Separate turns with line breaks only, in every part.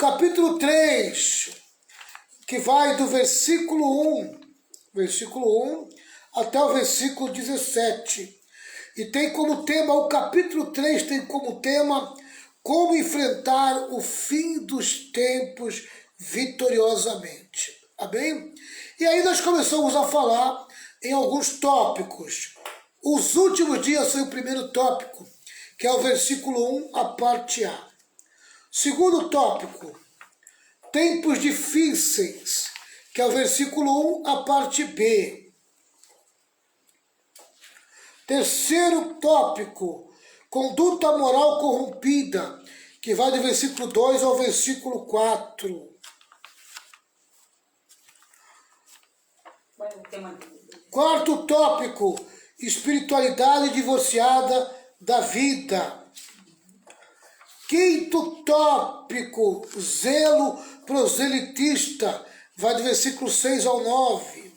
capítulo 3, que vai do versículo 1 até o versículo 17. E tem como tema, o capítulo 3 tem como tema, como enfrentar o fim dos tempos vitoriosamente. Amém? E aí nós começamos a falar em alguns tópicos. Os últimos dias foi o primeiro tópico, que é o versículo 1, a parte A. Segundo tópico, tempos difíceis, que é o versículo 1, a parte B. Terceiro tópico, conduta moral corrompida, que vai do versículo 2 ao versículo 4. Quarto tópico, espiritualidade divorciada da vida. Quinto tópico, zelo proselitista, vai do versículo 6 ao 9.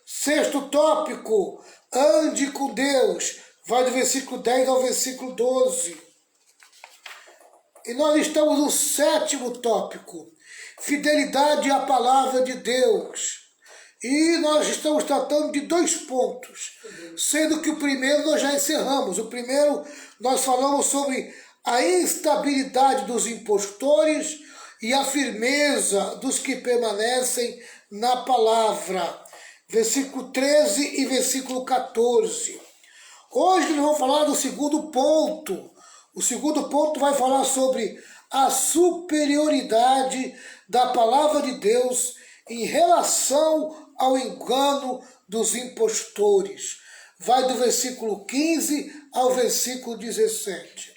Sexto tópico, ande com Deus, vai do versículo 10 ao versículo 12. E nós estamos no sétimo tópico, fidelidade à palavra de Deus. E nós estamos tratando de 2 pontos, sendo que o primeiro nós já encerramos. O primeiro nós falamos sobre a instabilidade dos impostores e a firmeza dos que permanecem na palavra. Versículo 13 e versículo 14. Hoje nós vamos falar do segundo ponto. O segundo ponto vai falar sobre a superioridade da palavra de Deus em relação ao engano dos impostores. Vai do versículo 15 ao versículo 17.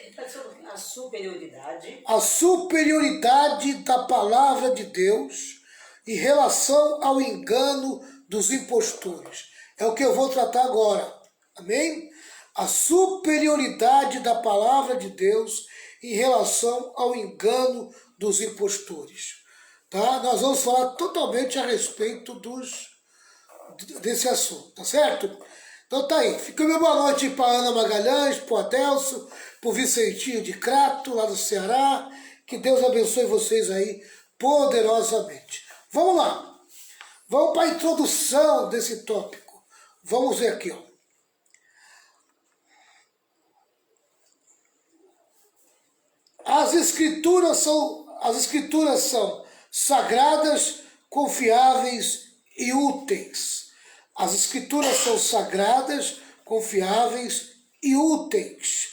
A superioridade.
A superioridade da palavra de Deus em relação ao engano dos impostores. É o que eu vou tratar agora. Amém? A superioridade da palavra de Deus em relação ao engano dos impostores. Tá? Nós vamos falar totalmente a respeito desse assunto, tá certo? Então tá aí. Fica uma boa noite para Ana Magalhães, para o Adelso, para o Vicentinho de Crato, lá do Ceará. Que Deus abençoe vocês aí poderosamente. Vamos lá. Vamos para a introdução desse tópico. Vamos ver aqui, ó. As escrituras são sagradas, confiáveis e úteis. As escrituras são sagradas, confiáveis e úteis.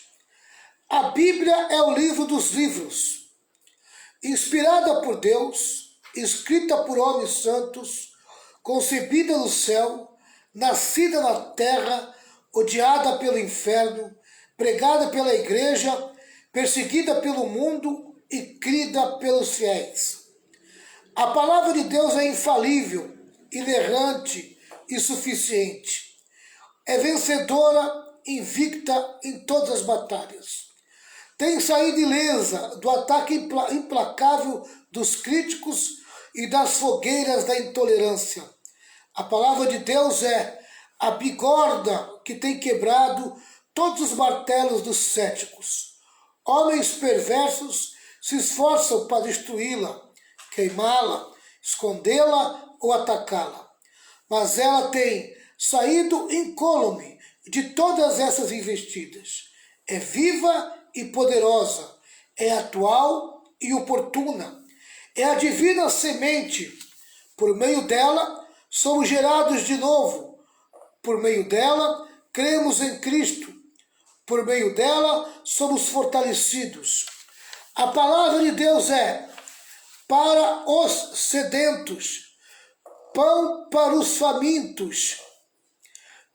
A Bíblia é o livro dos livros, inspirada por Deus, escrita por homens santos, concebida no céu, nascida na terra, odiada pelo inferno, pregada pela igreja, perseguida pelo mundo e crida pelos fiéis. A palavra de Deus é infalível, inerrante e suficiente. É vencedora, invicta em todas as batalhas. Tem saída ilesa do ataque implacável dos críticos e das fogueiras da intolerância. A palavra de Deus é a bigorna que tem quebrado todos os martelos dos céticos. Homens perversos se esforçam para destruí-la, queimá-la, escondê-la ou atacá-la. Mas ela tem saído incólume de todas essas investidas. É viva e poderosa, é atual e oportuna. É a divina semente. Por meio dela, somos gerados de novo. Por meio dela, cremos em Cristo. Por meio dela, somos fortalecidos. A palavra de Deus é para os sedentos, pão para os famintos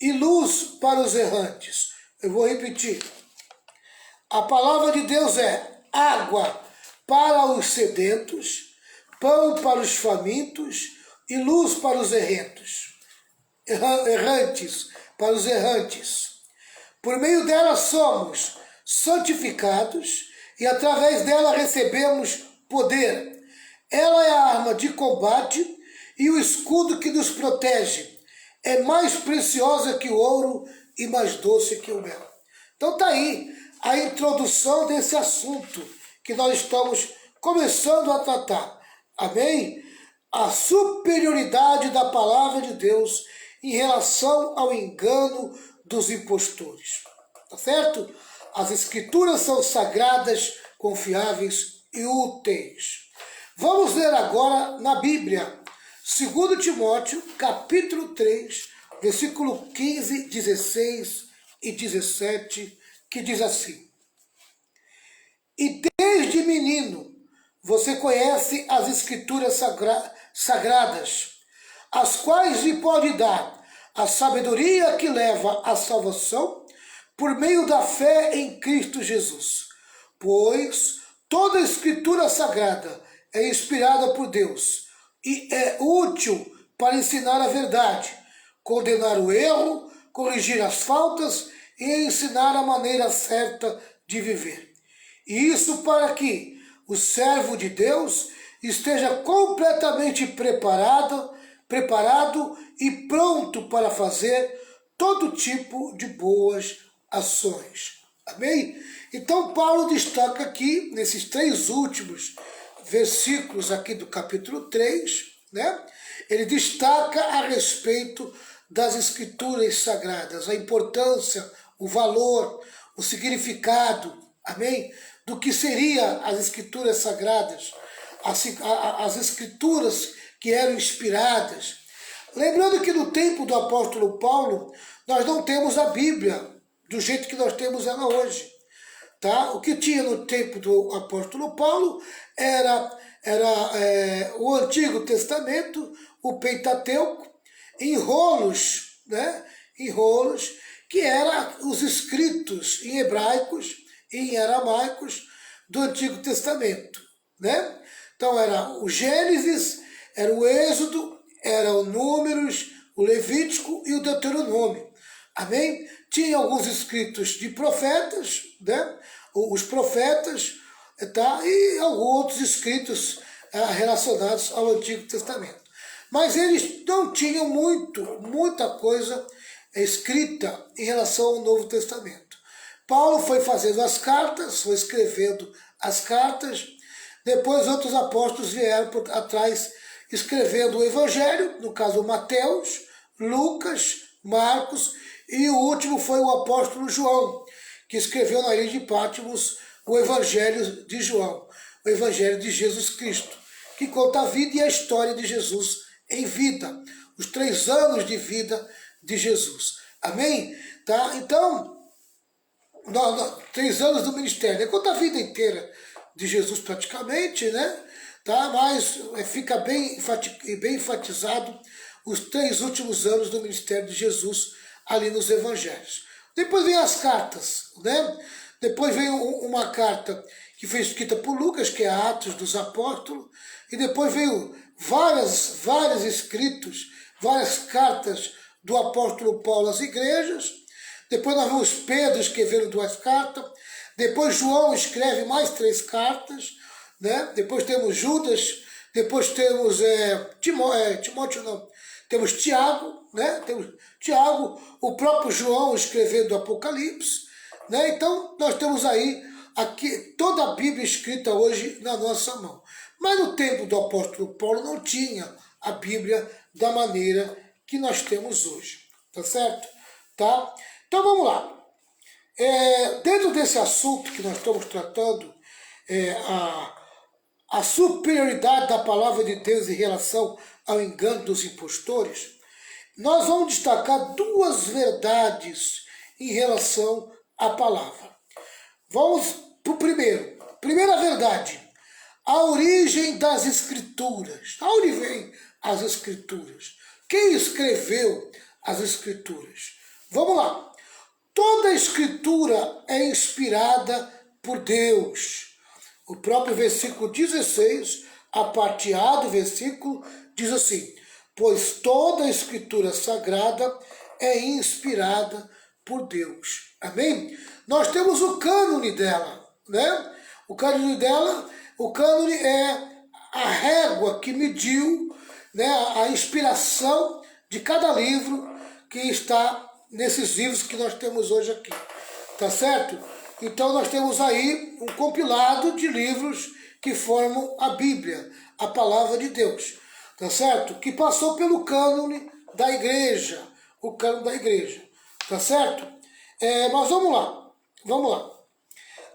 e luz para os errantes. Eu vou repetir. A palavra de Deus é água para os sedentos, pão para os famintos e luz para os errantes, para os errantes. Por meio dela somos santificados e através dela recebemos poder. Ela é a arma de combate e o escudo que nos protege. É mais preciosa que o ouro e mais doce que o mel. Então tá aí a introdução desse assunto, que nós estamos começando a tratar. Amém? A superioridade da palavra de Deus em relação ao engano dos impostores. Tá certo? As escrituras são sagradas, confiáveis e úteis. Vamos ler agora na Bíblia, 2 Timóteo, capítulo 3, versículo 15, 16 e 17, que diz assim: E desde menino você conhece as escrituras sagradas, as quais lhe pode dar a sabedoria que leva à salvação por meio da fé em Cristo Jesus. Pois toda a escritura sagrada é inspirada por Deus e é útil para ensinar a verdade, condenar o erro, corrigir as faltas e ensinar a maneira certa de viver. E isso para que o servo de Deus esteja completamente preparado e pronto para fazer todo tipo de boas ações. Amém? Então Paulo destaca aqui, nesses 3 últimos versículos aqui do capítulo 3, né? Ele destaca a respeito das escrituras sagradas, a importância, o valor, o significado, amém? Do que seriam as escrituras sagradas, as escrituras que eram inspiradas. Lembrando que no tempo do apóstolo Paulo, nós não temos a Bíblia do jeito que nós temos ela hoje. Tá? O que tinha no tempo do apóstolo Paulo era o Antigo Testamento, o Pentateuco, em rolos, né? Em rolos que eram os escritos em hebraicos e em aramaicos do Antigo Testamento. Né? Então era o Gênesis, era o Êxodo, era o Números, o Levítico e o Deuteronômio. Amém? Tinha alguns escritos de profetas, né? Os profetas, tá? E alguns outros escritos relacionados ao Antigo Testamento. Mas eles não tinham muita coisa escrita em relação ao Novo Testamento. Paulo foi fazendo as cartas, foi escrevendo as cartas, depois outros apóstolos vieram por atrás escrevendo o Evangelho, no caso Mateus, Lucas, Marcos, e o último foi o apóstolo João, que escreveu na ilha de Patmos o Evangelho de João, o Evangelho de Jesus Cristo, que conta a vida e a história de Jesus em vida, os 3 anos de vida de Jesus. Amém? Tá? Então, 3 anos do ministério, conta a vida inteira de Jesus praticamente, né? Tá? Mas fica bem enfatizado os 3 últimos anos do ministério de Jesus ali nos evangelhos. Depois vem as cartas, né? Depois vem uma carta que foi escrita por Lucas, que é Atos dos Apóstolos, e depois veio vários escritos, várias cartas do apóstolo Paulo às igrejas. Depois nós vemos Pedro escrevendo 2 cartas, depois João escreve mais 3 cartas, né? Depois temos Judas, depois temos Timóteo não, temos Tiago, né? Temos Tiago, o próprio João escrevendo o Apocalipse, né? Então nós temos aí aqui toda a Bíblia escrita hoje na nossa mão. Mas no tempo do apóstolo Paulo não tinha a Bíblia da maneira que nós temos hoje, tá certo? Tá? Então vamos lá. Dentro desse assunto que nós estamos tratando, a superioridade da palavra de Deus em relação ao engano dos impostores, nós vamos destacar 2 verdades em relação à palavra. Vamos para o primeiro. Primeira verdade, a origem das Escrituras. De onde vem as Escrituras? Quem escreveu as Escrituras? Vamos lá. Toda a Escritura é inspirada por Deus. O próprio versículo 16, a parte A do versículo, diz assim: pois toda a Escritura sagrada é inspirada por Deus. Amém? Nós temos o cânone dela, né? O cânone é a régua que mediu, né, a inspiração de cada livro que está nesses livros que nós temos hoje aqui. Tá certo? Então nós temos aí um compilado de livros que formam a Bíblia, a palavra de Deus, tá certo? Que passou pelo cânone da igreja, o cânone da igreja, tá certo? Mas vamos lá.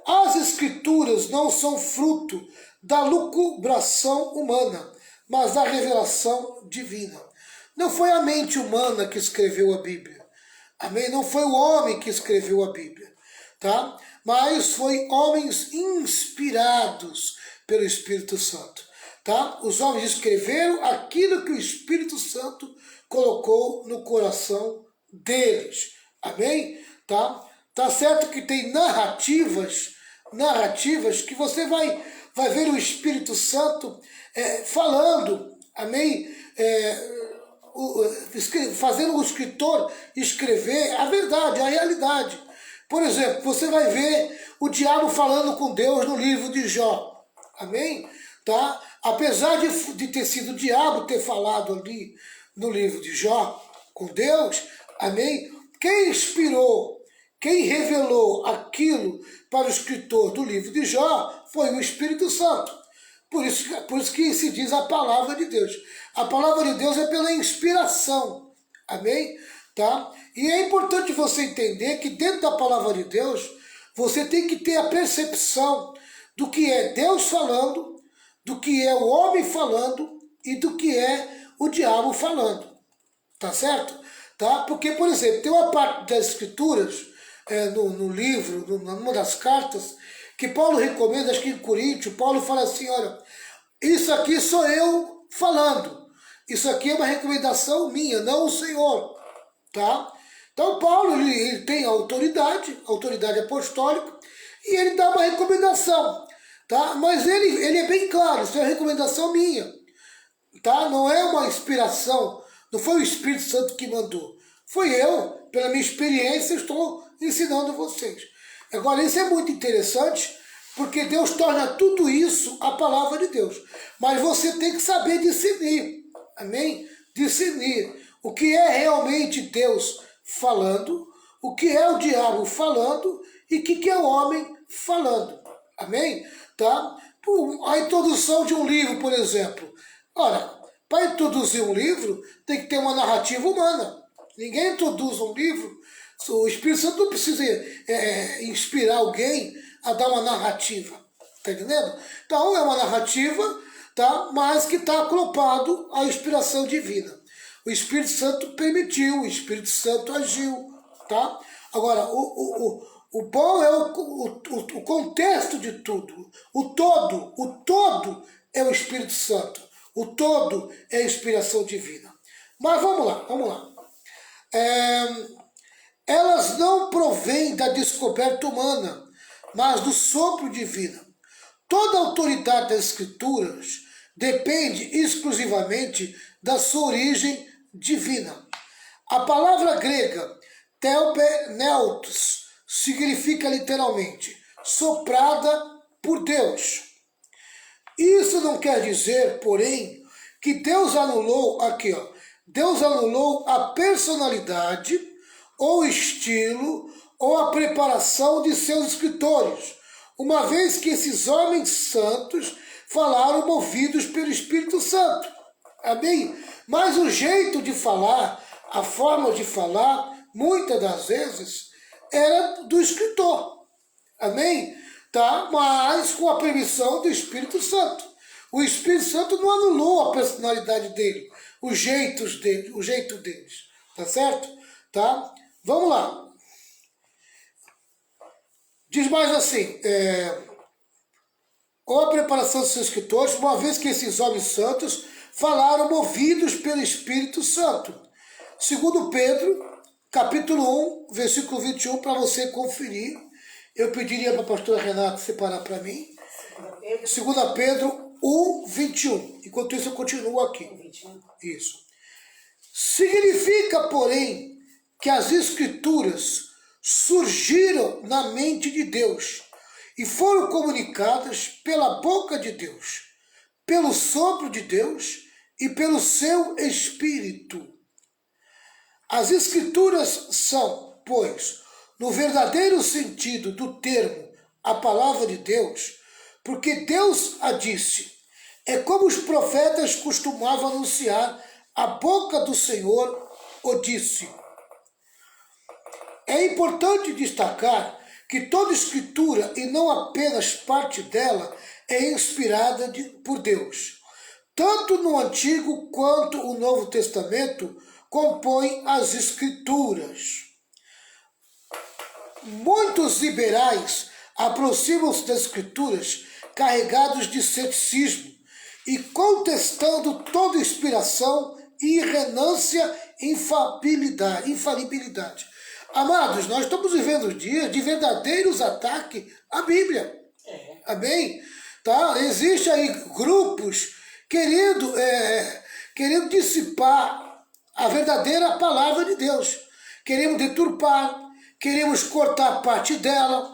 As escrituras não são fruto da lucubração humana, mas da revelação divina. Não foi a mente humana que escreveu a Bíblia. Amém? Não foi o homem que escreveu a Bíblia, tá? Mas foi homens inspirados pelo Espírito Santo, tá? Os homens escreveram aquilo que o Espírito Santo colocou no coração deles. Amém? Tá certo que tem narrativas que você vai ver o Espírito Santo falando, amém? Fazendo o escritor escrever a verdade, a realidade. Por exemplo, você vai ver o diabo falando com Deus no livro de Jó, amém? Tá? Apesar de ter sido o diabo ter falado ali no livro de Jó com Deus, amém? Quem inspirou, quem revelou aquilo para o escritor do livro de Jó foi o Espírito Santo. Por isso que se diz a palavra de Deus. A palavra de Deus é pela inspiração. Amém? Tá? E é importante você entender que dentro da palavra de Deus, você tem que ter a percepção do que é Deus falando, do que é o homem falando e do que é o diabo falando. Tá certo? Tá? Porque, por exemplo, tem uma parte das escrituras, no livro, numa das cartas, que Paulo recomenda, acho que em Coríntios, Paulo fala assim, olha, isso aqui sou eu falando, isso aqui é uma recomendação minha, não o Senhor, tá? Então Paulo, ele tem autoridade apostólica, e ele dá uma recomendação, tá? Mas ele é bem claro, isso é uma recomendação minha, tá? Não é uma inspiração, não foi o Espírito Santo que mandou, foi eu, pela minha experiência, estou ensinando vocês. Agora, isso é muito interessante, porque Deus torna tudo isso a palavra de Deus. Mas você tem que saber discernir, amém? Discernir o que é realmente Deus falando, o que é o diabo falando e o que é o homem falando, amém? Tá? A introdução de um livro, por exemplo. Ora, para introduzir um livro, tem que ter uma narrativa humana. Ninguém introduz um livro, o Espírito Santo não precisa inspirar alguém a dar uma narrativa, tá entendendo? Então é uma narrativa, tá? Mas que está acoplado à inspiração divina. O Espírito Santo permitiu, o Espírito Santo agiu, tá? Agora, o bom é o contexto de tudo, o todo é o Espírito Santo, o todo é a inspiração divina. Mas vamos lá. Elas não provêm da descoberta humana, mas do sopro divino. Toda a autoridade das Escrituras depende exclusivamente da sua origem divina. A palavra grega telpeneutos significa literalmente soprada por Deus. Isso não quer dizer, porém, que Deus anulou Deus anulou a personalidade ou estilo ou a preparação de seus escritores, uma vez que esses homens santos falaram movidos pelo Espírito Santo. Amém? Mas o jeito de falar, a forma de falar, muitas das vezes, era do escritor. Amém? Tá? Mas com a permissão do Espírito Santo. O Espírito Santo não anulou a personalidade dele, o jeito deles. Tá certo? Tá? Vamos lá. Diz mais assim, ou a preparação dos seus escritores, uma vez que esses homens santos falaram movidos pelo Espírito Santo. Segundo Pedro, capítulo 1, versículo 21, para você conferir. Eu pediria para a pastora Renata separar para mim. 2 Pedro 1, 21. Enquanto isso eu continuo aqui. Isso. Significa, porém, que as Escrituras surgiram na mente de Deus e foram comunicadas pela boca de Deus, pelo sopro de Deus e pelo seu Espírito. As Escrituras são, pois, no verdadeiro sentido do termo, a palavra de Deus, porque Deus a disse. É como os profetas costumavam anunciar, a boca do Senhor o disse. É importante destacar que toda escritura, e não apenas parte dela, é inspirada por Deus. Tanto no Antigo quanto o Novo Testamento compõem as escrituras. Muitos liberais aproximam-se das escrituras carregados de ceticismo e contestando toda inspiração e renância infalibilidade. Amados, nós estamos vivendo dias de verdadeiros ataques à Bíblia. Amém? Tá? Existem aí grupos querendo dissipar a verdadeira palavra de Deus. Queremos deturpar, queremos cortar parte dela.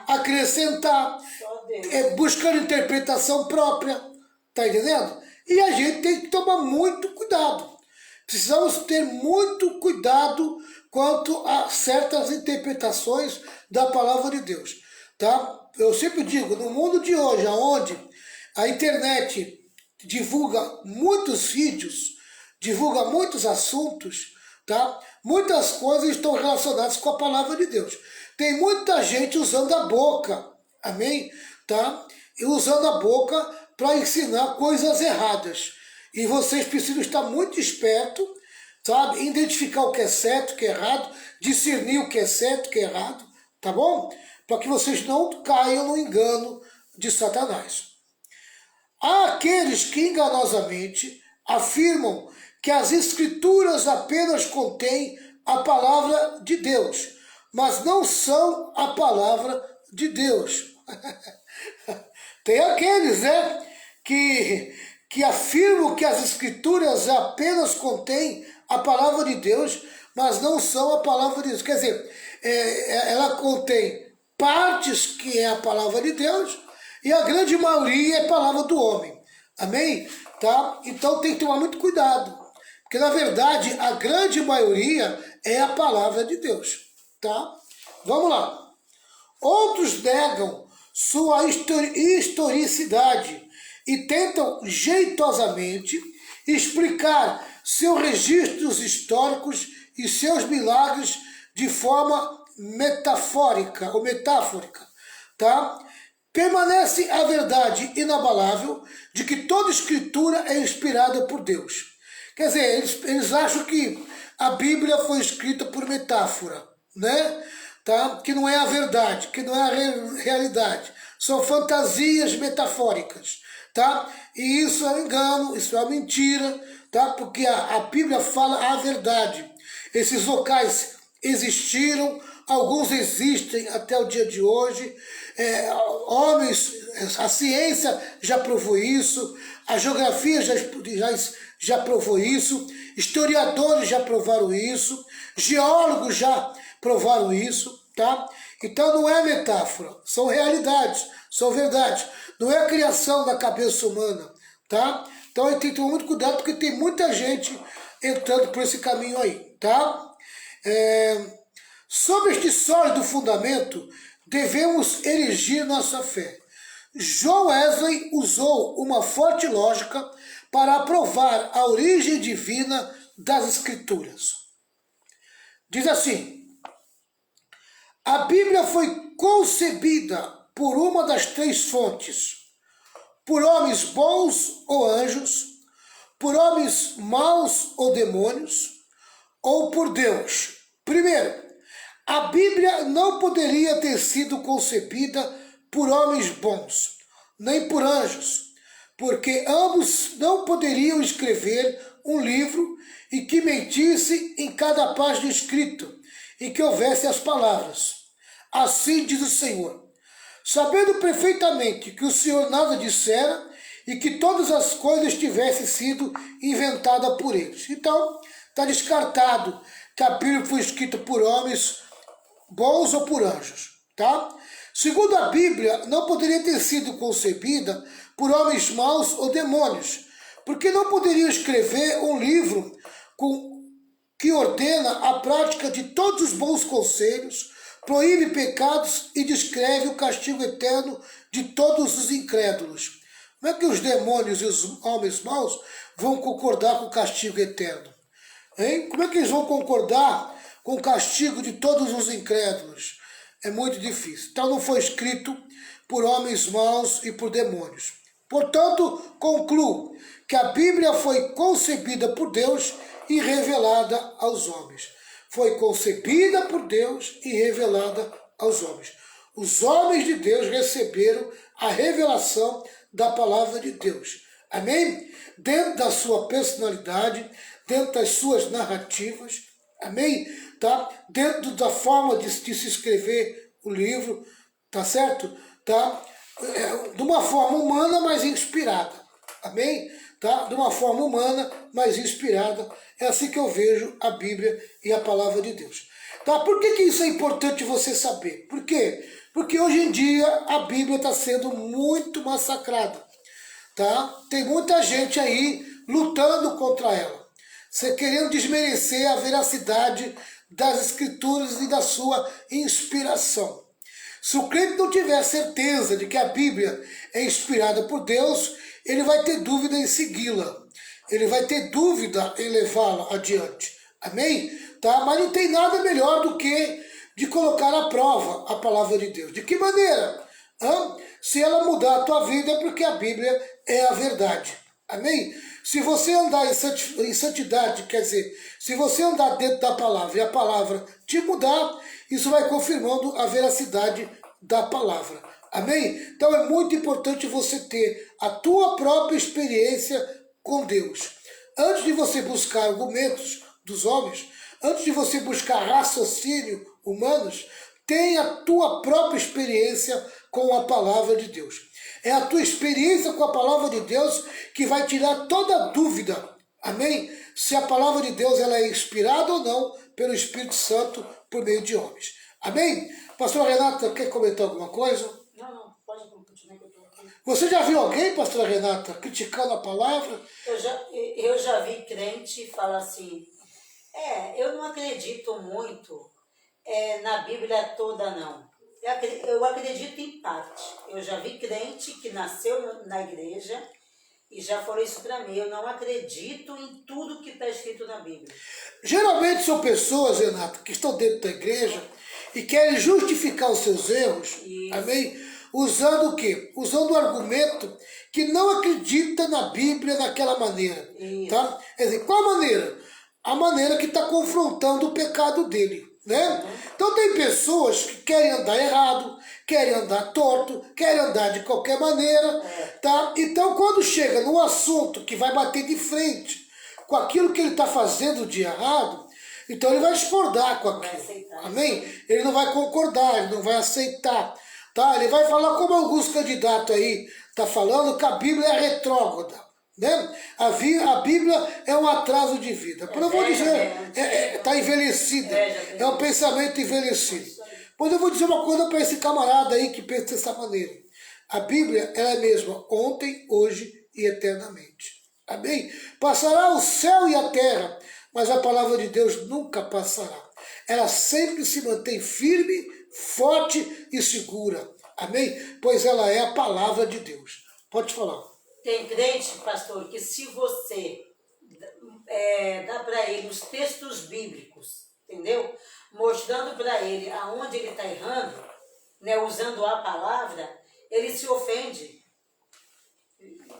Acrescentar.
Só Deus.
Buscando interpretação própria. Tá entendendo? E a gente tem que tomar muito cuidado. Precisamos ter muito cuidado quanto a certas interpretações da palavra de Deus. Tá? Eu sempre digo, no mundo de hoje, onde a internet divulga muitos vídeos, divulga muitos assuntos, tá? Muitas coisas estão relacionadas com a palavra de Deus. Tem muita gente usando a boca, amém? Tá? E usando a boca para ensinar coisas erradas. E vocês precisam estar muito espertos, sabe? Identificar o que é certo, o que é errado, discernir o que é certo, o que é errado, tá bom? Para que vocês não caiam no engano de Satanás. Há aqueles que enganosamente afirmam que as escrituras apenas contêm a palavra de Deus, mas não são a palavra de Deus. Tem aqueles, né, que afirmam que as escrituras apenas contêm a palavra de Deus, mas não são a palavra de Deus. Quer dizer, ela contém partes que é a palavra de Deus e a grande maioria é a palavra do homem. Amém? Tá? Então tem que tomar muito cuidado, porque na verdade a grande maioria é a palavra de Deus. Tá? Vamos lá. Outros negam sua historicidade e tentam jeitosamente explicar seus registros históricos e seus milagres de forma metafórica ou metafórica, tá? Permanece a verdade inabalável de que toda escritura é inspirada por Deus. Quer dizer, eles acham que a Bíblia foi escrita por metáfora, né? Tá? Que não é a verdade, que não é a realidade. São fantasias metafóricas, tá? E isso é um engano, isso é uma mentira, tá? Porque a Bíblia fala a verdade. Esses locais existiram, alguns existem até o dia de hoje. Homens, a ciência já provou isso, a geografia já provou isso, historiadores já provaram isso, geólogos já provaram isso, tá? Então não é metáfora, são realidades, são verdades. Não é a criação da cabeça humana, tá? Então a gente tem que tomar muito cuidado porque tem muita gente entrando por esse caminho aí, tá? Sobre este sólido fundamento, devemos erigir nossa fé. John Wesley usou uma forte lógica para aprovar a origem divina das Escrituras. Diz assim: a Bíblia foi concebida por uma das três fontes, por homens bons ou anjos, por homens maus ou demônios, ou por Deus. Primeiro, a Bíblia não poderia ter sido concebida por homens bons, nem por anjos, porque ambos não poderiam escrever um livro e que mentisse em cada página escrito, e que houvesse as palavras. Assim diz o Senhor, sabendo perfeitamente que o Senhor nada dissera e que todas as coisas tivessem sido inventadas por eles. Então, está descartado que a Bíblia foi escrita por homens bons ou por anjos, tá? Segundo a Bíblia, não poderia ter sido concebida por homens maus ou demônios, porque não poderiam escrever um livro que ordena a prática de todos os bons conselhos, proíbe pecados e descreve o castigo eterno de todos os incrédulos. Como é que os demônios e os homens maus vão concordar com o castigo eterno? Hein? Como é que eles vão concordar com o castigo de todos os incrédulos? É muito difícil. Então não foi escrito por homens maus e por demônios. Portanto, concluo que a Bíblia foi concebida por Deus e revelada aos homens. Foi concebida por Deus e revelada aos homens. Os homens de Deus receberam a revelação da palavra de Deus. Amém? Dentro da sua personalidade, dentro das suas narrativas. Amém? Tá? Dentro da forma de se escrever o livro. Tá certo? Tá? De uma forma humana, mas inspirada. Amém? Tá? De uma forma humana, mas inspirada. É assim que eu vejo a Bíblia e a palavra de Deus. Tá? Por que isso é importante você saber? Por quê? Porque hoje em dia a Bíblia está sendo muito massacrada. Tá? Tem muita gente aí lutando contra ela. Você querendo desmerecer a veracidade das Escrituras e da sua inspiração. Se o crente não tiver certeza de que a Bíblia é inspirada por Deus, ele vai ter dúvida em segui-la. Ele vai ter dúvida em levá-la adiante. Amém? Tá? Mas não tem nada melhor do que de colocar à prova a palavra de Deus. De que maneira? Se ela mudar a tua vida é porque a Bíblia é a verdade. Amém? Se você andar em santidade, quer dizer, se você andar dentro da palavra e a palavra te mudar, isso vai confirmando a veracidade da palavra. Amém? Então é muito importante você ter a tua própria experiência com Deus. Antes de você buscar argumentos dos homens, antes de você buscar raciocínio humanos, tenha a tua própria experiência com a palavra de Deus. É a tua experiência com a palavra de Deus que vai tirar toda dúvida. Amém? Se a palavra de Deus ela é inspirada ou não pelo Espírito Santo por meio de homens. Amém? Pastora Renata, quer comentar alguma coisa?
Não, pode continuar que eu estou aqui.
Você já viu alguém, pastora Renata, criticando a palavra?
Eu já vi crente falar assim, eu não acredito muito na Bíblia toda, não. Eu acredito em parte. Eu já vi crente que nasceu na igreja e já falou isso para mim. Eu não acredito em tudo que está escrito na Bíblia.
Geralmente são pessoas, Renato, que estão dentro da igreja e querem justificar os seus erros,
Isso.
amém? Usando o quê? Usando o argumento que não acredita na Bíblia daquela maneira.
Isso.
Tá? Quer dizer, qual a maneira? A maneira que está confrontando o pecado dele. Né? Então tem pessoas que querem andar errado, querem andar torto, querem andar de qualquer maneira. Tá? Então quando chega num assunto que vai bater de frente com aquilo que ele está fazendo de errado, então ele vai discordar com aquilo. Amém? Ele não vai concordar, ele não vai aceitar. Tá? Ele vai falar como alguns candidatos aí estão falando que a Bíblia é retrógrada. Né? A Bíblia é um atraso de vida. Eu vou dizer, está envelhecida. É um pensamento envelhecido. Pois eu vou dizer uma coisa para esse camarada aí que pensa dessa maneira. A Bíblia ela é a mesma ontem, hoje e eternamente. Amém? Passará o céu e a terra, mas a palavra de Deus nunca passará. Ela sempre se mantém firme, forte e segura. Amém? Pois ela é a palavra de Deus. Pode falar.
Tem crente, pastor, que se você dá para ele os textos bíblicos, entendeu? Mostrando para ele aonde ele está errando, né, usando a palavra, ele se ofende.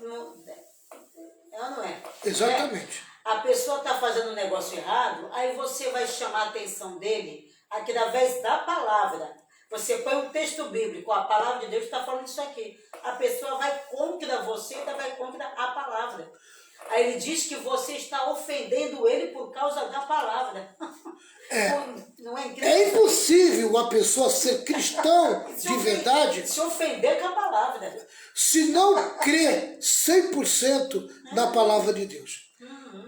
Não é?
Exatamente.
A pessoa está fazendo um negócio errado, aí você vai chamar a atenção dele através da palavra. Você põe um texto bíblico, a palavra de Deus está falando isso aqui. A pessoa vai contra você, ainda vai contra a palavra. Aí ele diz que você está ofendendo ele por causa da palavra. Não é incrível?
É impossível uma pessoa ser cristão de verdade
se ofender com a palavra.
Se não crê 100% na palavra de Deus.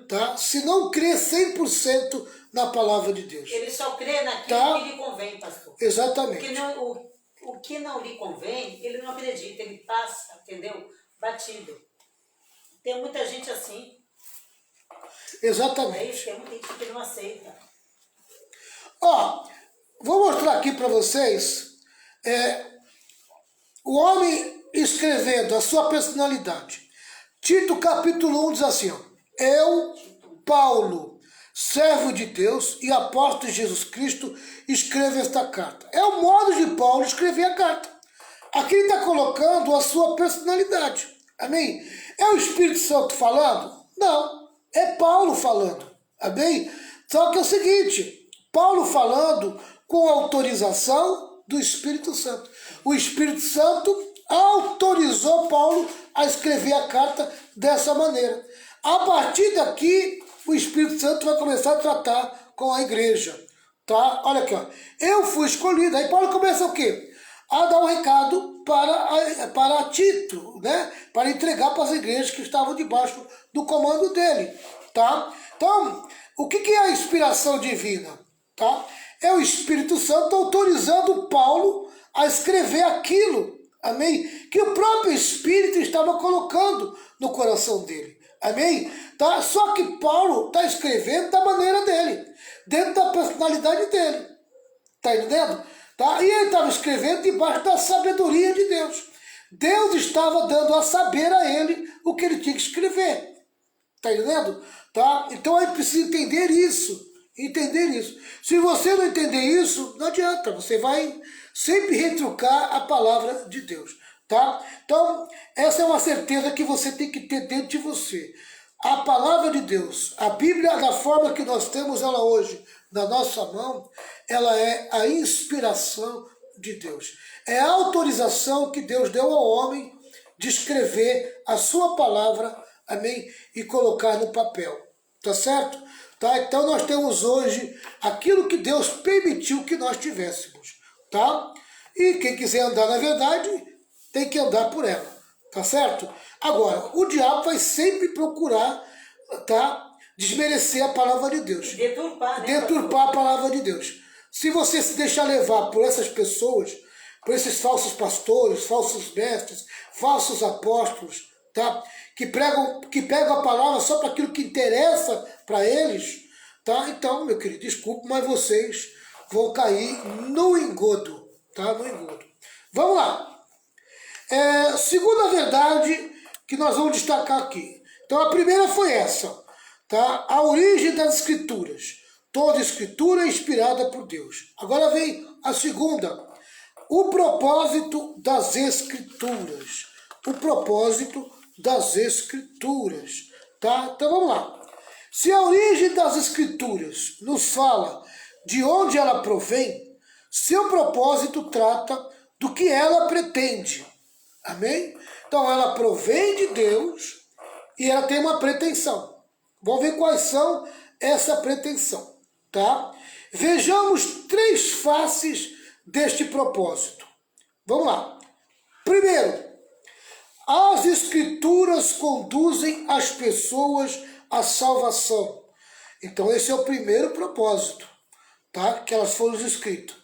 Tá? Se não crê 100% na palavra de Deus.
Ele só crê naquilo que lhe convém, pastor.
Exatamente.
O que não lhe convém, ele não acredita, ele passa, entendeu? Batido. Tem muita gente assim. É
Exatamente.
isso, tem muita gente que não aceita.
Ó, vou mostrar aqui para vocês o homem escrevendo a sua personalidade. Tito capítulo 1 diz assim, ó, eu, Paulo, servo de Deus e apóstolo de Jesus Cristo, escrevo esta carta. É o modo de Paulo escrever a carta. Aqui ele está colocando a sua personalidade. Amém? É o Espírito Santo falando? Não, é Paulo falando. Amém? Só que é o seguinte, Paulo falando com autorização do Espírito Santo. O Espírito Santo autorizou Paulo a escrever a carta dessa maneira. A partir daqui, o Espírito Santo vai começar a tratar com a igreja. Tá? Olha aqui, ó. Eu fui escolhido. Aí Paulo começa o quê? A dar um recado para Tito, né? Para entregar para as igrejas que estavam debaixo do comando dele. Tá? Então, o que é a inspiração divina? Tá? É o Espírito Santo autorizando Paulo a escrever aquilo, amém? Que o próprio Espírito estava colocando no coração dele, amém? Tá? Só que Paulo está escrevendo da maneira dele, dentro da personalidade dele, tá entendendo? Tá? E ele estava escrevendo debaixo da sabedoria de Deus. Deus estava dando a saber a ele o que ele tinha que escrever, tá entendendo? Tá? Então a gente precisa entender isso. Entender isso. Se você não entender isso, não adianta. Você vai sempre retrucar a palavra de Deus. Tá? Então, essa é uma certeza que você tem que ter dentro de você. A palavra de Deus, a Bíblia, da forma que nós temos ela hoje na nossa mão, ela é a inspiração de Deus. É a autorização que Deus deu ao homem de escrever a sua palavra, amém? E colocar no papel. Tá certo? Tá? Então nós temos hoje aquilo que Deus permitiu que nós tivéssemos. Tá? E quem quiser andar na verdade, tem que andar por ela. Tá certo? Agora, o diabo vai sempre procurar, tá, desmerecer a palavra de Deus.
Deturpar, né?
Deturpar a palavra de Deus. Se você se deixar levar por essas pessoas, por esses falsos pastores, falsos mestres, falsos apóstolos, tá? Que pegam a palavra só para aquilo que interessa para eles, tá? Então, meu querido, desculpe, mas vocês vão cair no engodo, tá? No engodo. Vamos lá. Segunda verdade que nós vamos destacar aqui. Então, a primeira foi essa, tá? A origem das escrituras. Toda escritura é inspirada por Deus. Agora vem a segunda. O propósito das escrituras. O propósito das escrituras, tá? Então vamos lá. Se a origem das escrituras nos fala de onde ela provém, seu propósito trata do que ela pretende, amém? Então ela provém de Deus e ela tem uma pretensão. Vamos ver quais são essa pretensão, tá? Vejamos 3 faces deste propósito. Vamos lá. Primeiro, as escrituras conduzem as pessoas à salvação. Então esse é o primeiro propósito, tá? Que elas foram escritas.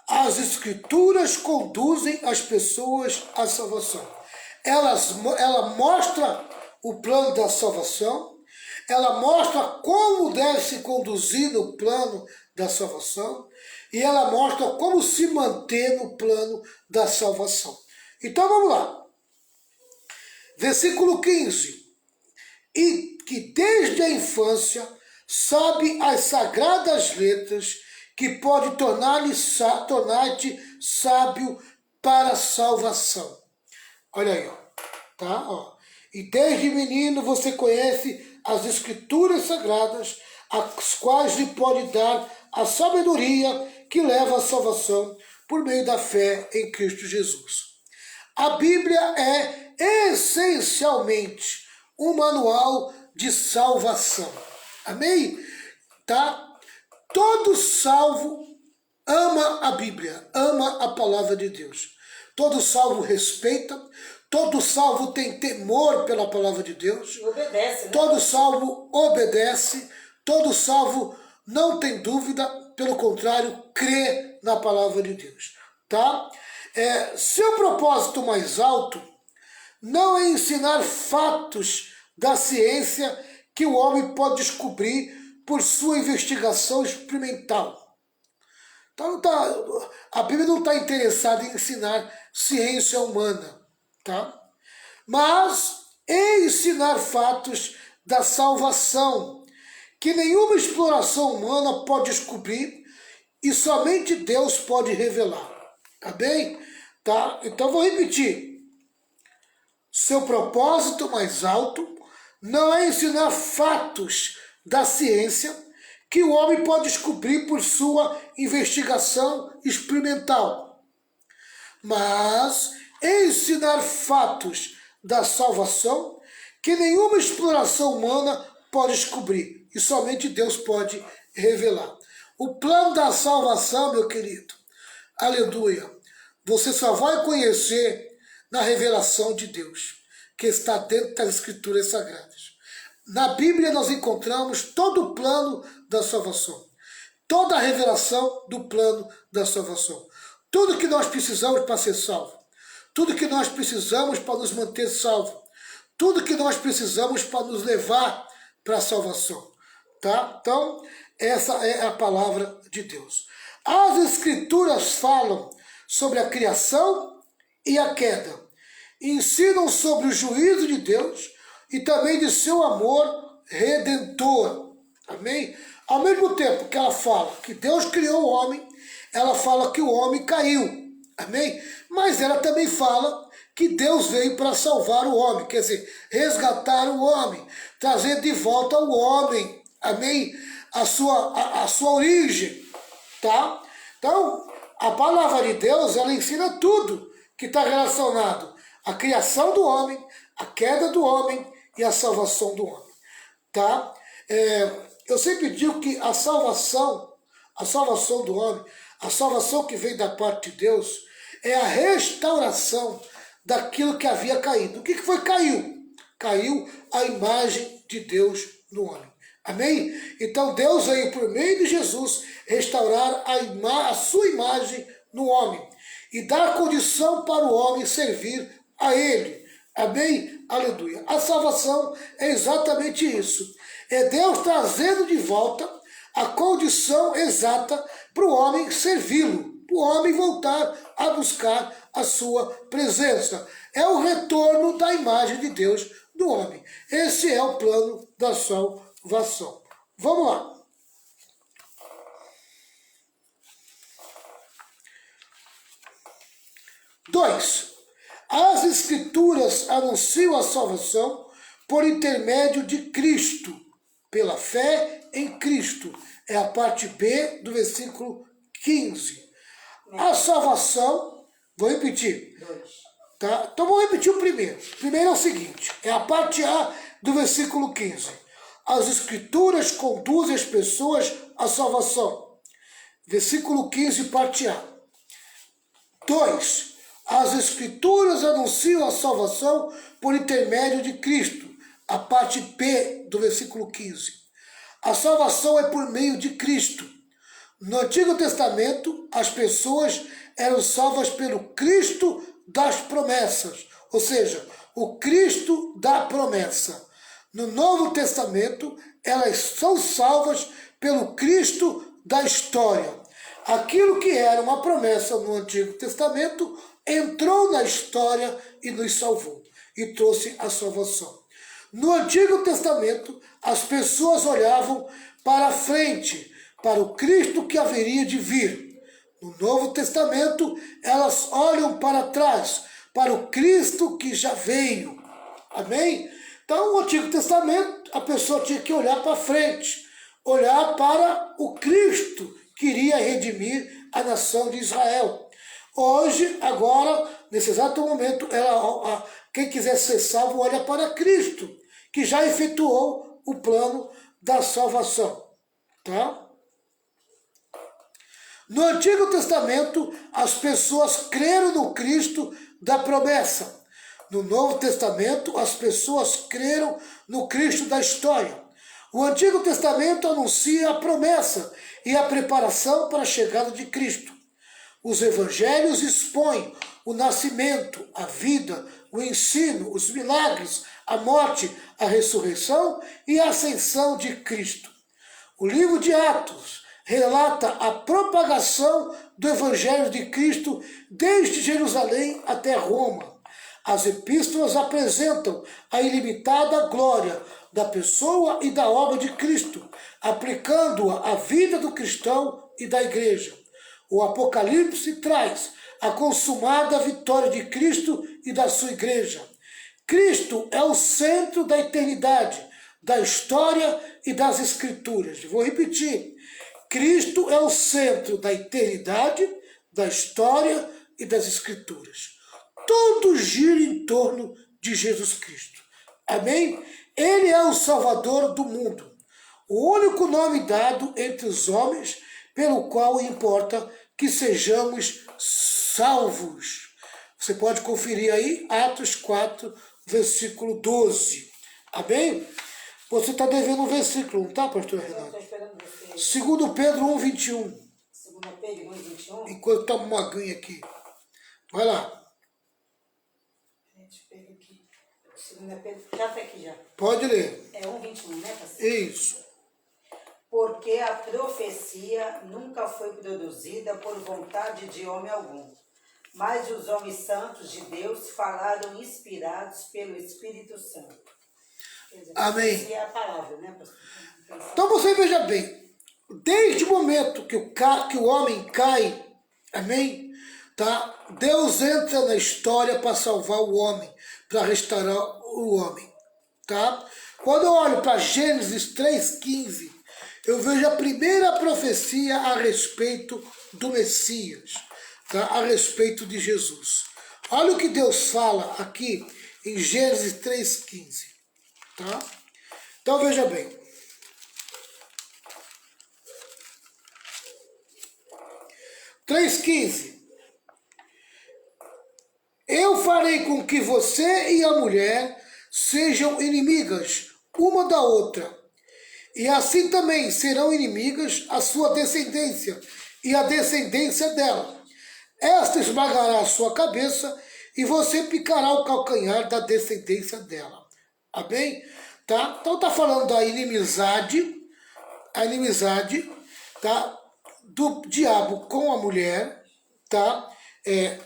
As escrituras conduzem as pessoas à salvação. Ela mostra o plano da salvação, ela mostra como deve se conduzir no plano da salvação e ela mostra como se manter no plano da salvação. Então vamos lá. Versículo 15. E que desde a infância sabe as sagradas letras que pode tornar-te sábio para a salvação. Olha aí, ó. Tá? Ó. E desde menino você conhece as escrituras sagradas, as quais lhe pode dar a sabedoria que leva à salvação por meio da fé em Cristo Jesus. A Bíblia é essencialmente um manual de salvação. Amém? Tá? Todo salvo ama a Bíblia, ama a palavra de Deus. Todo salvo respeita, todo salvo tem temor pela palavra de Deus.
Obedece, né?
Todo salvo obedece, todo salvo não tem dúvida, pelo contrário, crê na palavra de Deus. Tá? Seu propósito mais alto não é ensinar fatos da ciência que o homem pode descobrir por sua investigação experimental. Então, a Bíblia não está interessada em ensinar ciência humana, tá? Mas em ensinar fatos da salvação, que nenhuma exploração humana pode descobrir e somente Deus pode revelar. Tá bem? Tá? Então vou repetir. Seu propósito mais alto não é ensinar fatos da ciência que o homem pode descobrir por sua investigação experimental, mas ensinar fatos da salvação que nenhuma exploração humana pode descobrir e somente Deus pode revelar. O plano da salvação, meu querido, aleluia, você só vai conhecer na revelação de Deus, que está dentro das Escrituras Sagradas. Na Bíblia nós encontramos todo o plano da salvação, toda a revelação do plano da salvação. Tudo que nós precisamos para ser salvo, tudo que nós precisamos para nos manter salvo, tudo que nós precisamos para nos levar para a salvação. Tá? Então, essa é a palavra de Deus. As Escrituras falam sobre a criação e a queda, ensinam sobre o juízo de Deus e também de seu amor redentor. Amém? Ao mesmo tempo que ela fala que Deus criou o homem, ela fala que o homem caiu. Amém? Mas ela também fala que Deus veio para salvar o homem, quer dizer, resgatar o homem, trazer de volta o homem, amém? A sua origem, tá? Então, a palavra de Deus, ela ensina tudo que está relacionado à criação do homem, à queda do homem e à salvação do homem, tá? Eu sempre digo que a salvação do homem, a salvação que vem da parte de Deus, é a restauração daquilo que havia caído. O que foi que caiu? Caiu a imagem de Deus no homem. Amém? Então Deus veio por meio de Jesus restaurar a sua imagem no homem e dar condição para o homem servir a Ele. Amém? Aleluia. A salvação é exatamente isso. É Deus trazendo de volta a condição exata para o homem servi-lo, para o homem voltar a buscar a sua presença. É o retorno da imagem de Deus do homem. Esse é o plano da salvação. Vamos lá. Dois. As Escrituras anunciam a salvação por intermédio de Cristo, pela fé em Cristo. É a parte B do versículo 15. A salvação, vou repetir, tá? Então vou repetir o primeiro. O primeiro é o seguinte, é a parte A do versículo 15. As Escrituras conduzem as pessoas à salvação. Versículo 15, parte A. 2. As Escrituras anunciam a salvação por intermédio de Cristo. A parte B do versículo 15. A salvação é por meio de Cristo. No Antigo Testamento, as pessoas eram salvas pelo Cristo das promessas, ou seja, o Cristo da promessa. No Novo Testamento, elas são salvas pelo Cristo da história. Aquilo que era uma promessa no Antigo Testamento entrou na história e nos salvou e trouxe a salvação. No Antigo Testamento, as pessoas olhavam para a frente, para o Cristo que haveria de vir. No Novo Testamento, elas olham para trás, para o Cristo que já veio. Amém? Então, no Antigo Testamento, a pessoa tinha que olhar para frente, olhar para o Cristo que iria redimir a nação de Israel. Hoje, agora, nesse exato momento, quem quiser ser salvo, olha para Cristo, que já efetuou o plano da salvação. Tá? No Antigo Testamento, as pessoas creram no Cristo da promessa. No Novo Testamento, as pessoas creram no Cristo da história. O Antigo Testamento anuncia a promessa e a preparação para a chegada de Cristo. Os evangelhos expõem o nascimento, a vida, o ensino, os milagres, a morte, a ressurreição e a ascensão de Cristo. O livro de Atos relata a propagação do Evangelho de Cristo desde Jerusalém até Roma. As epístolas apresentam a ilimitada glória da pessoa e da obra de Cristo, aplicando-a à vida do cristão e da igreja. O Apocalipse traz a consumada vitória de Cristo e da sua igreja. Cristo é o centro da eternidade, da história e das Escrituras. Vou repetir. Cristo é o centro da eternidade, da história e das Escrituras. Tudo gira em torno de Jesus Cristo. Amém? Ele é o Salvador do mundo. O único nome dado entre os homens pelo qual importa que sejamos salvos. Você pode conferir aí, Atos 4, versículo 12. Amém? Você está devendo um versículo, não está, pastor Renato?
Estou esperando você.
2 Pedro 1, 21.
2 Pedro 1, 21.
Enquanto eu tomo uma aguinha aqui. Vai lá.
Deixa eu pegar aqui. 2 Pedro, já está aqui já.
Pode ler.
É 1, 21, né, pastor?
Isso.
Porque a profecia nunca foi produzida por vontade de homem algum, mas os homens santos de Deus falaram inspirados pelo Espírito Santo. Quer dizer,
Amém.
essa é a palavra, né, pastor?
Então você veja bem, desde o momento que o homem cai, amém? Tá? Deus entra na história para salvar o homem, para restaurar o homem. Tá? Quando eu olho para Gênesis 3,15, eu vejo a primeira profecia a respeito do Messias, tá? A respeito de Jesus. Olha o que Deus fala aqui em Gênesis 3,15. Tá? Então veja bem. 3,15. Eu farei com que você e a mulher sejam inimigas uma da outra, e assim também serão inimigas a sua descendência e a descendência dela. Esta esmagará a sua cabeça e você picará o calcanhar da descendência dela. Amém? Tá? Então está falando da inimizade, tá? Do diabo com a mulher, tá?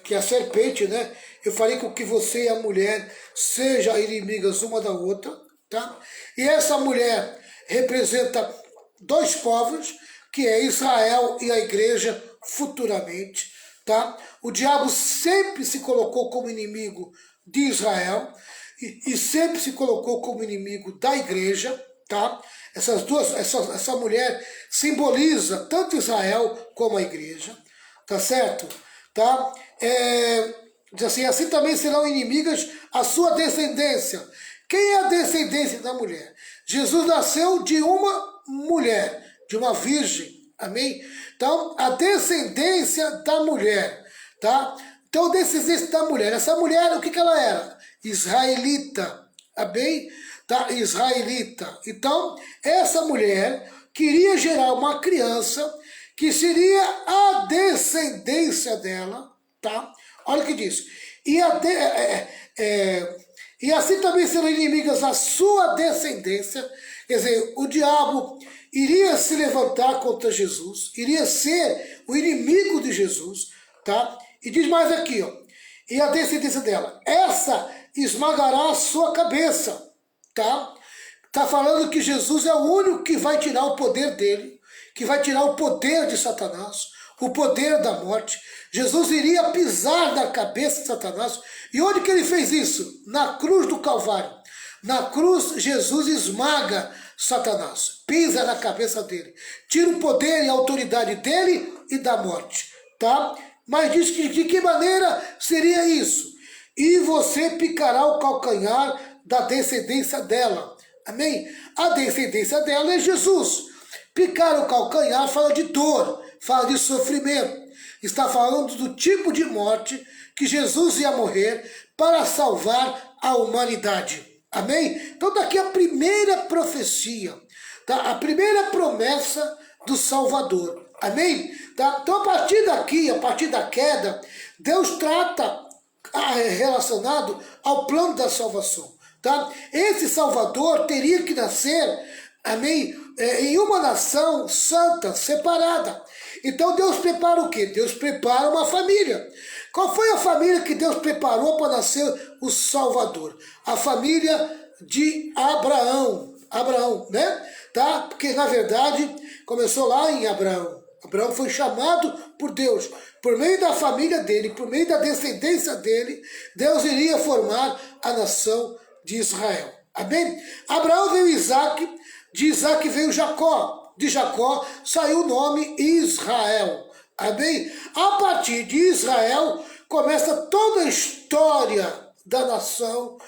Que é a serpente, né? Eu falei com que você e a mulher sejam inimigas uma da outra, tá? E essa mulher representa dois povos, que é Israel e a igreja futuramente, tá? O diabo sempre se colocou como inimigo de Israel e sempre se colocou como inimigo da igreja, tá? Essa mulher simboliza tanto Israel como a igreja, tá certo? Tá? Diz assim também serão inimigas a sua descendência. Quem é a descendência da mulher? Jesus nasceu de uma mulher, de uma virgem, amém? Então, a descendência da mulher, tá? Então, a descendência da mulher, essa mulher, o que ela era? Israelita, amém? Tá? Israelita. Então, essa mulher queria gerar uma criança que seria a descendência dela, tá? Olha o que diz. E assim também serão inimigas a sua descendência. Quer dizer, o diabo iria se levantar contra Jesus, iria ser o inimigo de Jesus, tá? E diz mais aqui, ó. E a descendência dela, essa esmagará a sua cabeça, tá? Tá falando que Jesus é o único que vai tirar o poder dele, que vai tirar o poder de Satanás, o poder da morte. Jesus iria pisar na cabeça de Satanás. E onde que ele fez isso? Na cruz do Calvário. Na cruz, Jesus esmaga Satanás, pisa na cabeça dele, tira o poder e a autoridade dele e da morte, tá? Mas diz que de que maneira seria isso? E você picará o calcanhar da descendência dela. Amém? A descendência dela é Jesus. Picar o calcanhar fala de dor, fala de sofrimento. Está falando do tipo de morte que Jesus ia morrer para salvar a humanidade. Amém? Então daqui a primeira profecia, tá? A primeira promessa do Salvador. Amém? Tá? Então a partir daqui, a partir da queda, Deus trata relacionado ao plano da salvação. Tá? Esse Salvador teria que nascer, amém, em uma nação santa, separada. Então Deus prepara o quê? Deus prepara uma família. Qual foi a família que Deus preparou para nascer o Salvador? A família de Abraão. Abraão, né? Tá? Porque na verdade começou lá em Abraão. Abraão foi chamado por Deus. Por meio da família dele, por meio da descendência dele, Deus iria formar a nação de Israel. Amém? Abraão veio Isaac, de Isaac veio Jacó, de Jacó saiu o nome Israel. Amém? A partir de Israel começa toda a história da nação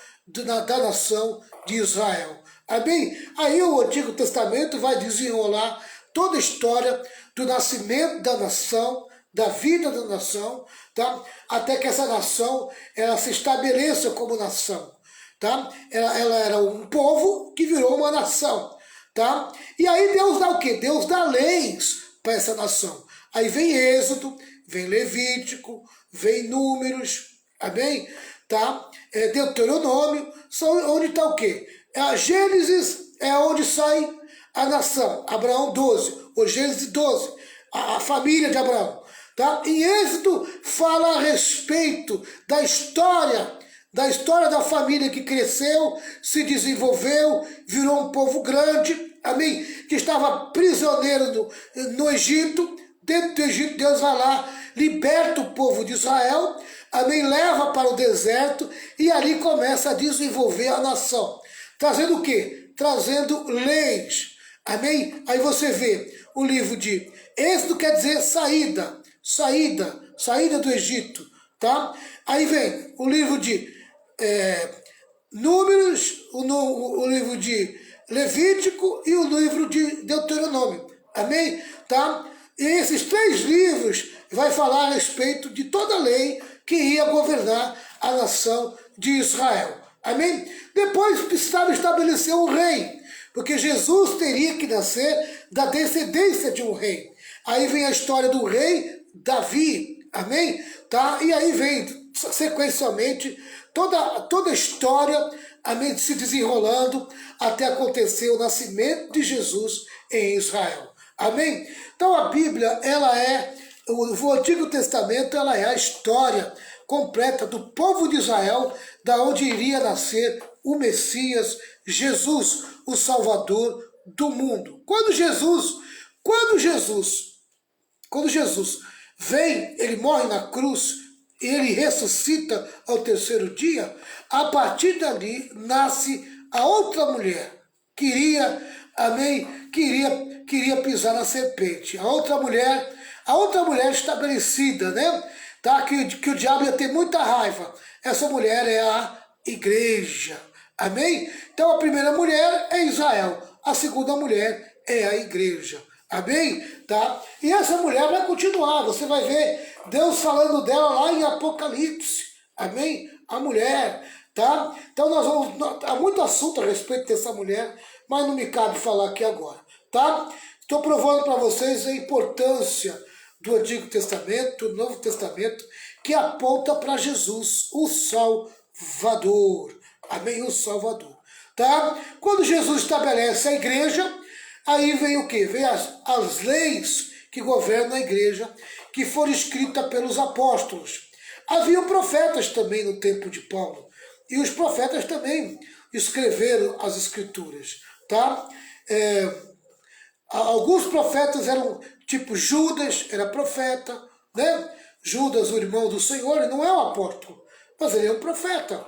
de Israel. Amém? Aí o Antigo Testamento vai desenrolar toda a história do nascimento da nação, da vida da nação, tá? Até que essa nação ela se estabeleça como nação. Tá? Ela era um povo que virou uma nação. Tá? E aí Deus dá o quê? Deus dá leis para essa nação. Aí vem Êxodo, vem Levítico, vem Números, amém? Tá? Deuteronômio, são onde está o quê? A Gênesis é onde sai a nação. Abraão 12, o Gênesis 12, a família de Abraão. Tá? Em Êxodo fala a respeito da história da família que cresceu, se desenvolveu, virou um povo grande, amém? Que estava prisioneiro no Egito. Dentro do Egito, Deus vai lá, liberta o povo de Israel, amém? Leva para o deserto e ali começa a desenvolver a nação. Trazendo o quê? Trazendo leis, amém? Aí você vê o livro de Êxodo, quer dizer saída do Egito, tá? Aí vem o livro de Números, o livro de Levítico e o livro de Deuteronômio, amém? Tá? E esses 3 livros vai falar a respeito de toda a lei que ia governar a nação de Israel, amém? Depois precisava estabelecer um rei, porque Jesus teria que nascer da descendência de um rei. Aí vem a história do rei Davi, amém? Tá? E aí vem sequencialmente toda a história, amém, se desenrolando até acontecer o nascimento de Jesus em Israel. Amém? Então a Bíblia, o Antigo Testamento, ela é a história completa do povo de Israel, da onde iria nascer o Messias, Jesus, o Salvador do mundo. Quando Jesus vem, ele morre na cruz, ele ressuscita ao 3º dia, a partir dali nasce a outra mulher, queria pisar na serpente. A outra mulher estabelecida, né? Tá? Que o diabo ia ter muita raiva. Essa mulher é a igreja. Amém? Então a primeira mulher é Israel, a segunda mulher é a igreja. Amém? Tá? E essa mulher vai continuar, você vai ver Deus falando dela lá em Apocalipse. Amém? A mulher, tá? Então há muito assunto a respeito dessa mulher, mas não me cabe falar aqui agora, tá? Estou provando para vocês a importância do Antigo Testamento, do Novo Testamento, que aponta para Jesus, o Salvador. Amém? O Salvador. Tá? Quando Jesus estabelece a igreja, aí vem o quê? Vem as leis que governam a igreja, que foram escritas pelos apóstolos. Havia profetas também no tempo de Paulo, e os profetas também escreveram as escrituras. Tá? Alguns profetas eram, tipo Judas, era profeta, né? Judas, o irmão do Senhor, ele não é um apóstolo, mas ele é um profeta.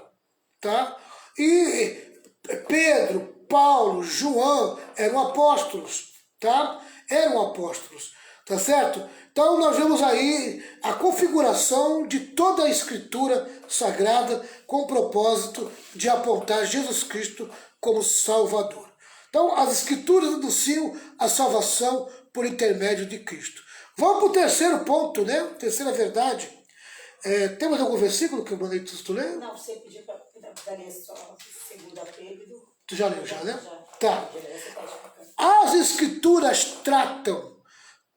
Tá? E Pedro, Paulo, João eram apóstolos, tá? Eram apóstolos, tá certo? Então nós vemos aí a configuração de toda a Escritura Sagrada com o propósito de apontar Jesus Cristo como Salvador. Então as Escrituras anunciam a salvação por intermédio de Cristo. Vamos para o terceiro ponto, né? Terceira verdade. Tem mais algum versículo que eu mandei tu ler?
Não, você pediu para ler só 2 Pedro.
Tu já leu, já, né?
Já.
Tá. As Escrituras tratam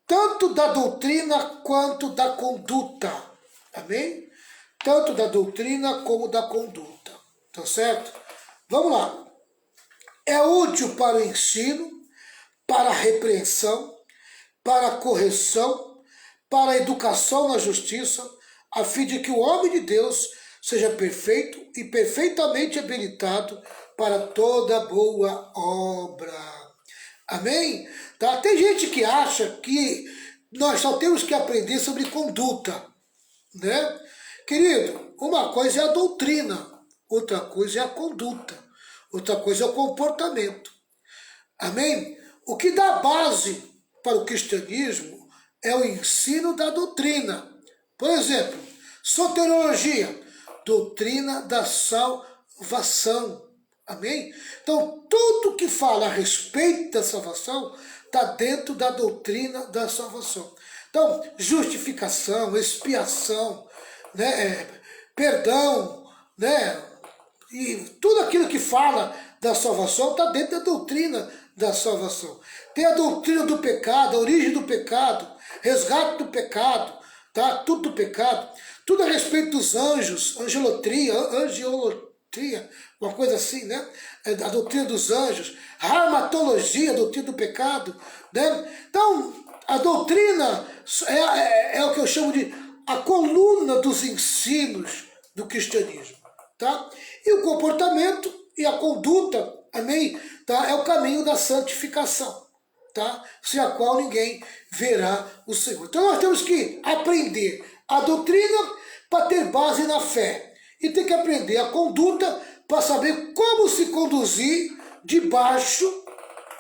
tanto da doutrina quanto da conduta. Amém? Tanto da doutrina como da conduta. Tá certo? Vamos lá. É útil para o ensino, para a repreensão, para a correção, para a educação na justiça, a fim de que o homem de Deus seja perfeito e perfeitamente habilitado para toda boa obra. Amém? Tá? Tem gente que acha que nós só temos que aprender sobre conduta, né? Querido, uma coisa é a doutrina, outra coisa é a conduta, outra coisa é o comportamento. Amém? O que dá base para o cristianismo é o ensino da doutrina. Por exemplo, soteriologia, doutrina da salvação. Amém? Então, tudo que fala a respeito da salvação está dentro da doutrina da salvação. Então, justificação, expiação, né, perdão, né, e tudo aquilo que fala da salvação está dentro da doutrina da salvação. Tem a doutrina do pecado, a origem do pecado, resgate do pecado, tá? Tudo do pecado, tudo a respeito dos anjos, angelotria, uma coisa assim, né? A doutrina dos anjos, a armatologia, a doutrina do pecado, né? Então, a doutrina é o que eu chamo de a coluna dos ensinos do cristianismo, tá? E o comportamento e a conduta, amém? Tá? É o caminho da santificação, tá? Sem a qual ninguém verá o Senhor. Então nós temos que aprender a doutrina para ter base na fé. E tem que aprender a conduta para saber como se conduzir debaixo,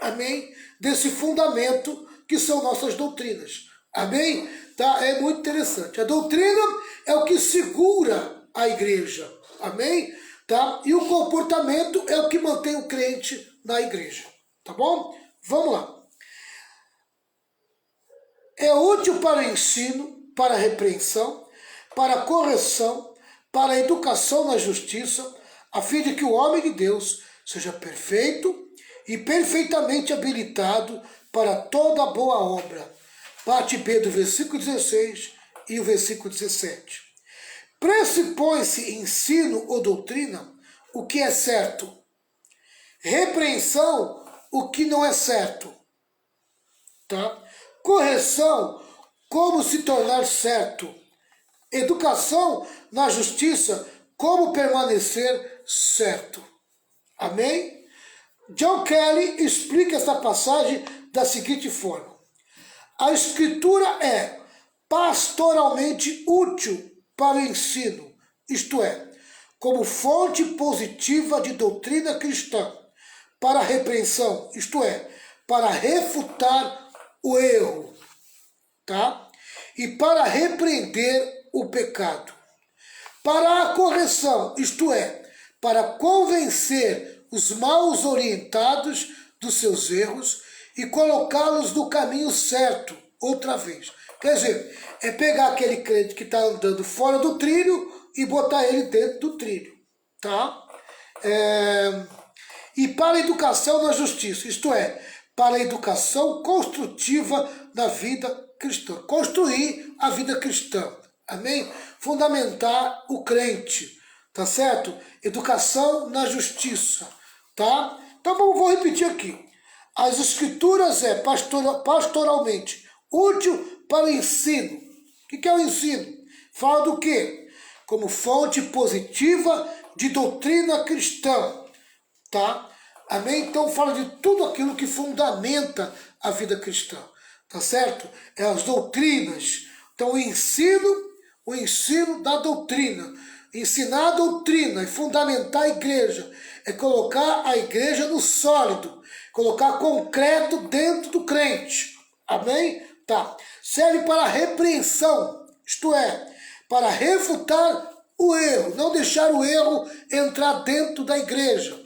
amém, desse fundamento que são nossas doutrinas. Amém? Tá? É muito interessante. A doutrina é o que segura a igreja. Amém? Tá? E o comportamento é o que mantém o crente na igreja. Tá bom? Vamos lá. É útil para o ensino, para a repreensão, para a correção, para a educação na justiça, a fim de que o homem de Deus seja perfeito e perfeitamente habilitado para toda boa obra. Parte B do versículo 16 e o versículo 17. Pressupõe-se ensino ou doutrina o que é certo. Repreensão, o que não é certo. Tá? Correção, como se tornar certo. Educação na justiça, como permanecer certo. Amém? John Kelly explica essa passagem da seguinte forma. A escritura é pastoralmente útil para o ensino, isto é, como fonte positiva de doutrina cristã, para a repreensão, isto é, para refutar o erro, tá? E para repreender o pecado. Para a correção, isto é, para convencer os maus orientados dos seus erros e colocá-los no caminho certo outra vez. Quer dizer, é pegar aquele crente que está andando fora do trilho e botar ele dentro do trilho, tá? E para a educação na justiça, isto é, para a educação construtiva na vida cristã. Construir a vida cristã, amém? Fundamentar o crente, tá certo? Educação na justiça, tá? Então vou repetir aqui. As escrituras é pastoralmente útil para o ensino. O que é o ensino? Fala do quê? Como fonte positiva de doutrina cristã, tá? Amém? Então fala de tudo aquilo que fundamenta a vida cristã, tá certo? É as doutrinas. Então o ensino da doutrina. Ensinar a doutrina e fundamentar a igreja é colocar a igreja no sólido, colocar concreto dentro do crente. Amém? Tá. Serve para a repreensão, isto é, para refutar o erro, não deixar o erro entrar dentro da igreja.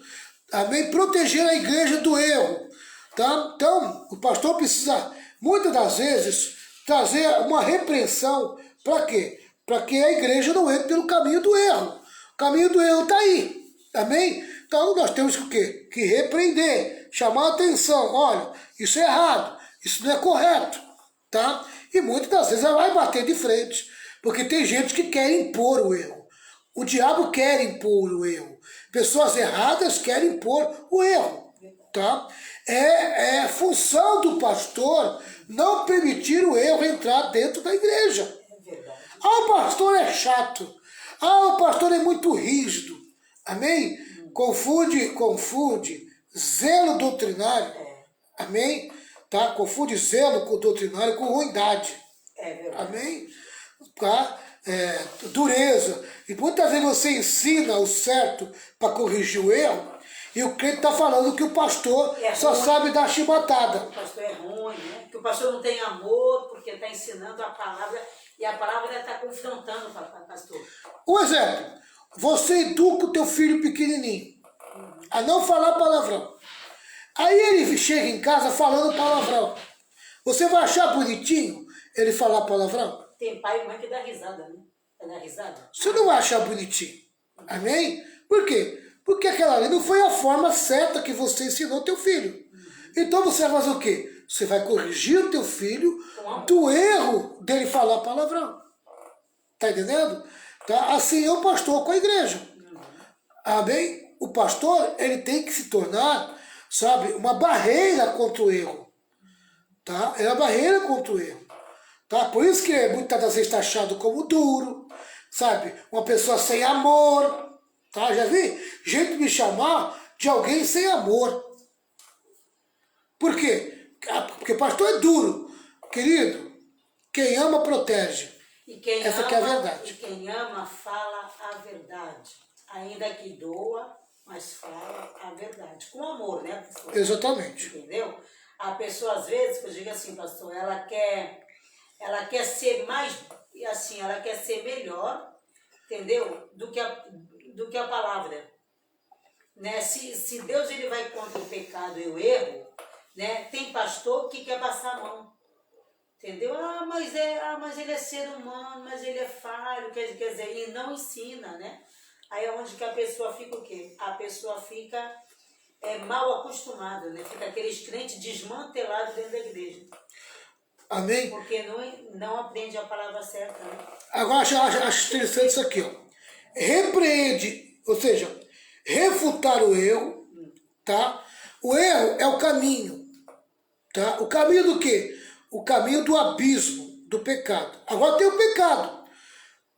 Amém? Proteger a igreja do erro. Tá? Então, o pastor precisa, muitas das vezes, trazer uma repreensão. Para quê? Para que a igreja não entre pelo caminho do erro. O caminho do erro está aí. Amém? Então, nós temos que o quê? Que repreender, chamar a atenção. Olha, isso é errado, isso não é correto. Tá? E muitas das vezes ela vai bater de frente. Porque tem gente que quer impor o erro. O diabo quer impor o erro. Pessoas erradas querem impor o erro, tá? É função do pastor não permitir o erro entrar dentro da igreja. O pastor é chato. O pastor é muito rígido. Amém? Confunde zelo doutrinário. Amém? Tá? Confunde zelo doutrinário com ruindade. Amém? Tá? Dureza. E muitas vezes você ensina o certo para corrigir o erro, e o crente está falando que o pastor só sabe dar chibatada.
O pastor é ruim, né? Que o pastor não tem amor, porque está ensinando a palavra, e a palavra está confrontando o pastor.
Um exemplo, você educa o teu filho pequenininho a não falar palavrão. Aí ele chega em casa falando palavrão. Você vai achar bonitinho ele falar palavrão?
Tem pai e mãe que dá risada, né? Dá risada.
Você não vai achar bonitinho. Amém? Por quê? Porque aquela ali não foi a forma certa que você ensinou teu filho. Então você vai fazer o quê? Você vai corrigir o teu filho do erro dele falar palavrão. Tá entendendo? Tá? Assim é o pastor com a igreja. Amém? O pastor, ele tem que se tornar, sabe, uma barreira contra o erro. Tá? É uma barreira contra o erro. Tá? Por isso que muitas das vezes está achado como duro, sabe? Uma pessoa sem amor. Tá? Já vi gente me chamar de alguém sem amor. Por quê? Porque pastor é duro. Querido, quem ama protege.
E quem
Essa
ama,
que é a verdade.
E quem ama fala a verdade. Ainda que doa, mas fala a verdade. Com amor, né, pastor?
Exatamente.
Entendeu? A pessoa, às vezes, que eu digo assim, pastor, ela quer ser mais, assim, ela quer ser melhor, entendeu? Do que a palavra. Né? Se Deus ele vai contra o pecado e o erro, né? Tem pastor que quer passar a mão. Entendeu? Mas ele é ser humano, mas ele é falho, quer dizer, e não ensina, né? Aí é onde que a pessoa fica o quê? A pessoa fica mal acostumada, né? Fica aqueles crentes desmantelados dentro da igreja.
Amém?
Porque não aprende a palavra certa, né?
Agora acho interessante isso aqui, ó. Repreende, ou seja, refutar o erro, tá? O erro é o caminho, tá? O caminho do quê? O caminho do abismo, do pecado. Agora tem o pecado,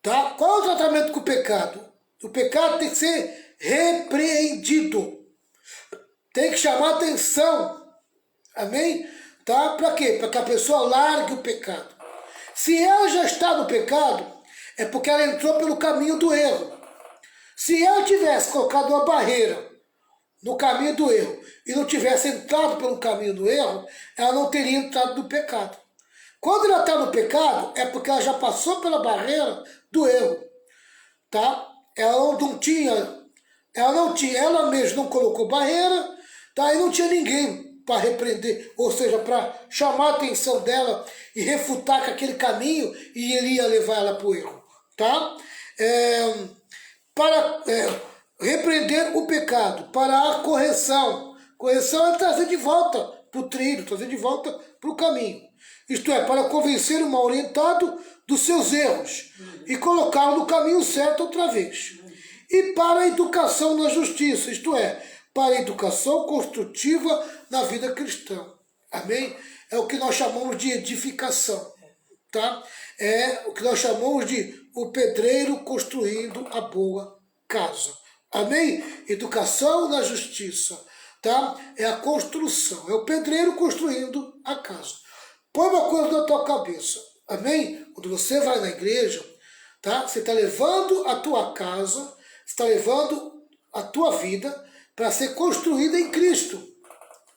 tá? Qual é o tratamento com o pecado? O pecado tem que ser repreendido. Tem que chamar atenção. Amém? Tá? Para quê? Para que a pessoa largue o pecado. Se ela já está no pecado, é porque ela entrou pelo caminho do erro. Se ela tivesse colocado uma barreira no caminho do erro e não tivesse entrado pelo caminho do erro, ela não teria entrado no pecado. Quando ela está no pecado, é porque ela já passou pela barreira do erro. Tá? Ela mesma não colocou barreira, tá? E não tinha ninguém para repreender, ou seja, para chamar a atenção dela e refutar com aquele caminho, e ele ia levar ela para o erro. Tá? Para repreender o pecado, para a correção. Correção é trazer de volta para o trilho, trazer de volta para o caminho. Isto é, para convencer o mal orientado dos seus erros e colocá-lo no caminho certo outra vez. E para a educação na justiça, isto é, para a educação construtiva na vida cristã. Amém? É o que nós chamamos de edificação. Tá? É o que nós chamamos de o pedreiro construindo a boa casa. Amém? Educação na justiça. Tá? É a construção. É o pedreiro construindo a casa. Põe uma coisa na tua cabeça. Amém? Quando você vai na igreja, tá? Você está levando a tua casa, está levando a tua vida para ser construída em Cristo.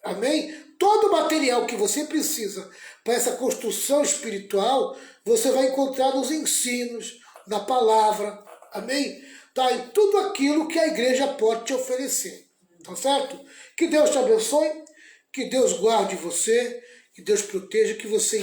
Amém? Todo o material que você precisa para essa construção espiritual, você vai encontrar nos ensinos, na palavra. Amém? Tá? Em tudo aquilo que a igreja pode te oferecer. Tá certo? Que Deus te abençoe, que Deus guarde você, que Deus proteja, que você